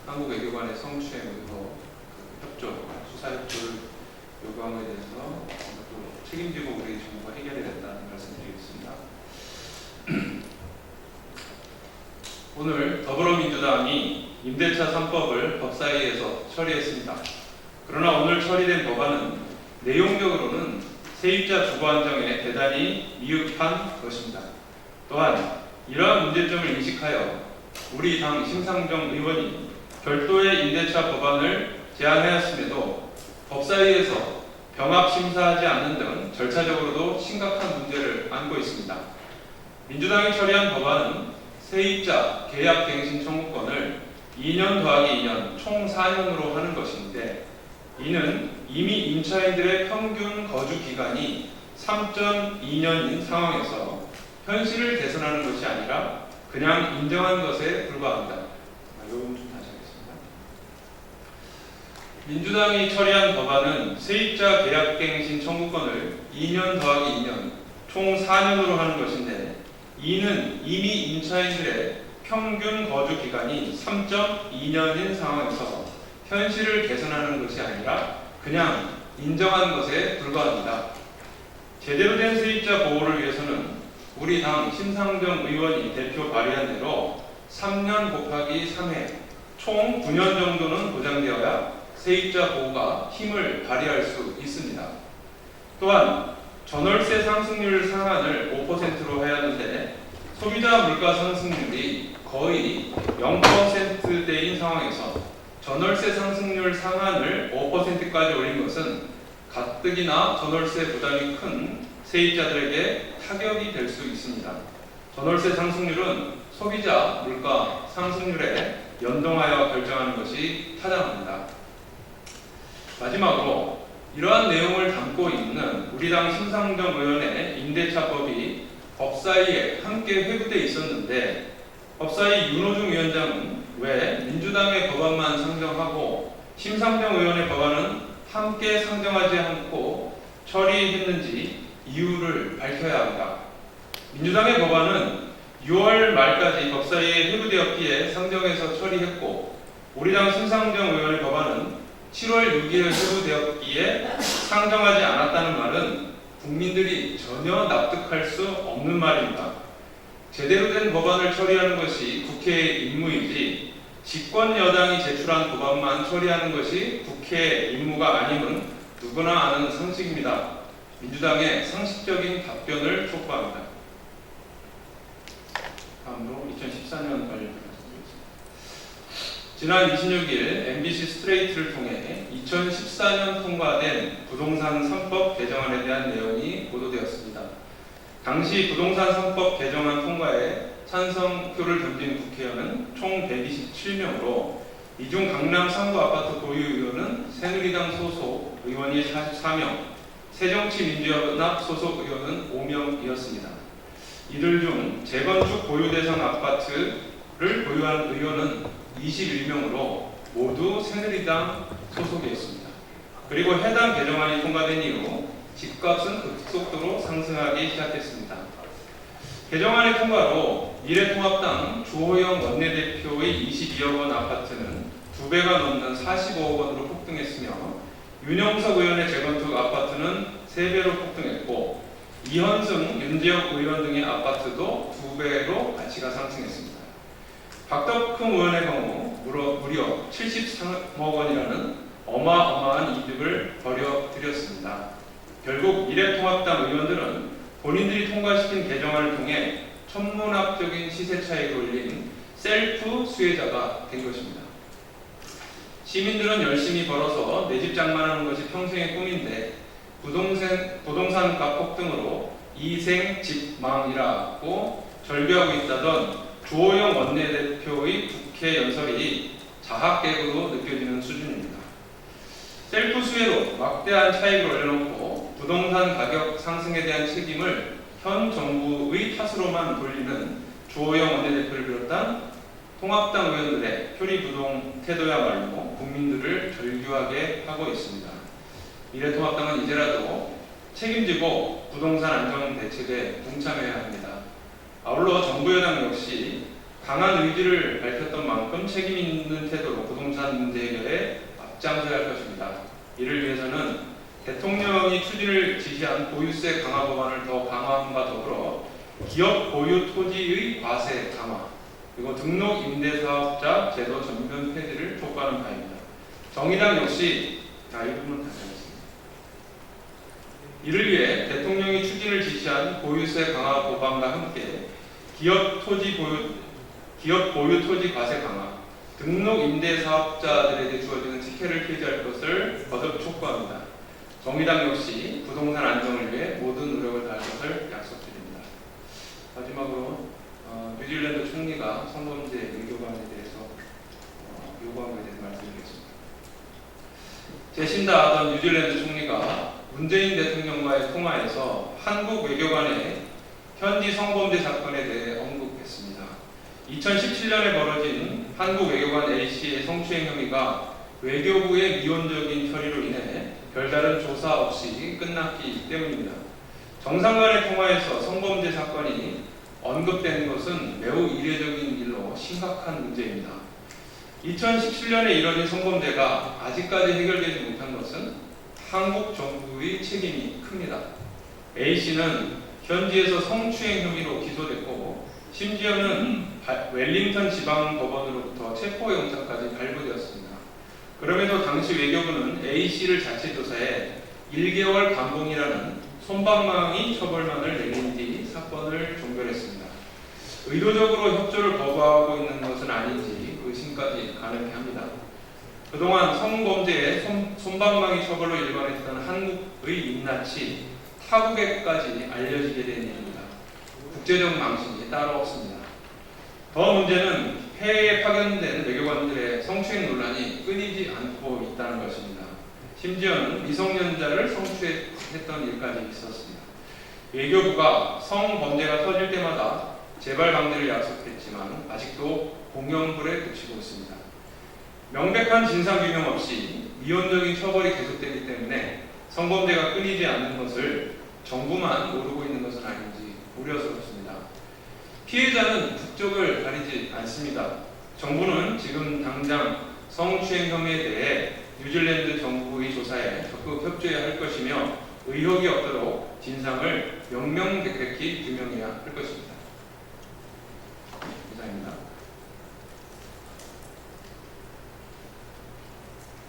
한국 외교관의 성추행 의혹 협조, 수사 협조를 요구한 것에 대해서 또 책임지고 우리 정부가 해결해야 된다는 말씀드리겠습니다. 오늘 더불어민주당이 임대차 3법을 법사위에서 처리했습니다. 그러나 오늘 처리된 법안은 내용적으로는 세입자 주거 안정에 대단히 미흡한 것입니다. 또한 이러한 문제점을 인식하여 우리 당 심상정 의원이 별도의 임대차 법안을 제안하였음에도 법사위에서 병합 심사하지 않는 등 절차적으로도 심각한 문제를 안고 있습니다. 민주당이 처리한 법안은 세입자 계약갱신 청구권을 2년 더하기 2년 총 4년으로 하는 것인데, 이는 이미 임차인들의 평균 거주 기간이 3.2년인 상황에서 현실을 개선하는 것이 아니라 그냥 인정한 것에 불과합니다. 요금 좀 다시 하겠습니다. 민주당이 처리한 법안은 세입자 계약갱신 청구권을 2년 더하기 2년 총 4년으로 하는 것인데, 이는 이미 임차인들의 평균 거주 기간이 3.2년인 상황에서 현실을 개선하는 것이 아니라 그냥 인정한 것에 불과합니다. 제대로 된 세입자 보호를 위해서는 우리 당 심상정 의원이 대표 발의한 대로 3년 곱하기 3회 총 9년 정도는 보장되어야 세입자 보호가 힘을 발휘할 수 있습니다. 또한 전월세 상승률 상한을 5%로 해야 하는데, 소비자 물가 상승률이 거의 0%대인 상황에서 전월세 상승률 상한을 5%까지 올린 것은 가뜩이나 전월세 부담이 큰 세입자들에게 타격이 될 수 있습니다. 전월세 상승률은 소비자 물가 상승률에 연동하여 결정하는 것이 타당합니다. 마지막으로 이러한 내용을 담고 있는 우리 당 심상정 의원의 임대차법이 법사위에 함께 회부돼 있었는데, 법사위 윤호중 위원장은 왜 민주당의 법안만 상정하고 심상정 의원의 법안은 함께 상정하지 않고 처리했는지 이유를 밝혀야 합니다. 민주당의 법안은 6월 말까지 법사위에 회부되었기에 상정해서 처리했고, 우리 당 심상정 의원의 법안은 7월 6일에 회부되었기에 상정하지 않았다는 말은 국민들이 전혀 납득할 수 없는 말입니다. 제대로 된 법안을 처리하는 것이 국회의 임무이지, 집권 여당이 제출한 법안만 처리하는 것이 국회의 임무가 아님은 누구나 아는 상식입니다. 민주당의 상식적인 답변을 촉구합니다. 다음으로 2014년 관련 지난 26일 MBC 스트레이트를 통해 2014년 통과된 부동산 3법 개정안에 대한 내용이 보도되었습니다. 당시 부동산 3법 개정안 통과에 찬성표를 던진 국회의원은 총 127명으로 이 중 강남 3구 아파트 보유 의원은 새누리당 소속 의원이 44명, 새정치민주연합 소속 의원은 5명이었습니다. 이들 중 재건축 보유 대상 아파트를 보유한 의원은 21명으로 모두 새누리당 소속이었습니다. 그리고 해당 개정안이 통과된 이후 집값은 급속도로 상승하기 시작했습니다. 개정안의 통과로 미래통합당 주호영 원내대표의 22억 원 아파트는 2배가 넘는 45억 원으로 폭등했으며, 윤영석 의원의 재건축 아파트는 3배로 폭등했고, 이현승, 윤지혁 의원 등의 아파트도 2배로 가치가 상승했습니다. 박덕흠 의원의 경우 무려 73억 원이라는 어마어마한 이득을 벌여들였습니다. 결국 미래통합당 의원들은 본인들이 통과시킨 개정안을 통해 천문학적인 시세 차익을 올린 셀프 수혜자가 된 것입니다. 시민들은 열심히 벌어서 내 집 장만하는 것이 평생의 꿈인데, 부동산 값 폭등으로 이생 집망이라고 절규하고 있다던 주호영 원내대표의 국회 연설이 자학객으로 느껴지는 수준입니다. 셀프 수혜로 막대한 차익을 올려놓고 부동산 가격 상승에 대한 책임을 현 정부의 탓으로만 돌리는 주호영 원내대표를 비롯한 통합당 의원들의 표리부동 태도야말로 국민들을 절규하게 하고 있습니다. 미래통합당은 이제라도 책임지고 부동산 안정 대책에 동참해야 합니다. 아울러 정부 여당 역시 강한 의지를 밝혔던 만큼 책임 있는 태도로 부동산 문제 해결에 앞장서야 할 것입니다. 이를 위해서는 대통령이 추진을 지시한 보유세 강화 법안을 더 강화함과 더불어 기업 보유 토지의 과세 강화, 그리고 등록 임대사업자 제도 전면 폐지를 촉구하는 바입니다. 정의당 역시 이 부분은 다시 하겠습니다. 이를 위해 대통령이 추진을 지시한 보유세 강화 법안과 함께 기업 보유 토지 과세 강화, 등록 임대사업자들에게 주어지는 특혜를 폐지할 것을 거듭 촉구합니다. 정의당 역시 부동산 안정을 위해 모든 노력을 다할 것을 약속드립니다. 마지막으로 뉴질랜드 총리가 성범죄 외교관에 대해서 요구한 것에 대해서 말씀드리겠습니다. 재신다하던 뉴질랜드 총리가 문재인 대통령과의 통화에서 한국 외교관의 현지 성범죄 사건에 대해 언급했습니다. 2017년에 벌어진 한국 외교관 A씨의 성추행 혐의가 외교부의 미온적인 처리로 인해 별다른 조사 없이 끝났기 때문입니다. 정상 간의 통화에서 성범죄 사건이 언급된 것은 매우 이례적인 일로 심각한 문제입니다. 2017년에 이뤄진 성범죄가 아직까지 해결되지 못한 것은 한국 정부의 책임이 큽니다. A씨는 현지에서 성추행 혐의로 기소됐고 심지어는 웰링턴 지방법원으로부터 체포영장까지 발부되었습니다. 그럼에도 당시 외교부는 A씨를 자체 조사해 1개월 감봉이라는 솜방망이 처벌만을 내린 뒤 사건을 종결했습니다. 의도적으로 협조를 거부하고 있는 것은 아닌지 의심까지 가능해 합니다. 그동안 성범죄에 솜방망이 처벌로 일관했던 한국의 민낯이 타국에까지 알려지게 된 일입니다. 국제적 망신이 따로 없습니다. 더 문제는 해외에 파견된 외교관들의 성추행 논란이 끊이지 않고 있다는 것입니다. 심지어는 미성년자를 성추행했던 일까지 있었습니다. 외교부가 성범죄가 터질 때마다 재발 방지를 약속했지만 아직도 공연불에 그치고 있습니다. 명백한 진상규명 없이 미온적인 처벌이 계속되기 때문에 성범죄가 끊이지 않는 것을 정부만 모르고 있는 것은 아닌지 우려스럽습니다. 피해자는 국적을 가리지 않습니다. 정부는 지금 당장 성추행 혐의에 대해 뉴질랜드 정부의 조사에 적극 협조해야 할 것이며 의혹이 없도록 진상을 명명백백히 규명해야 할 것입니다. 이상입니다.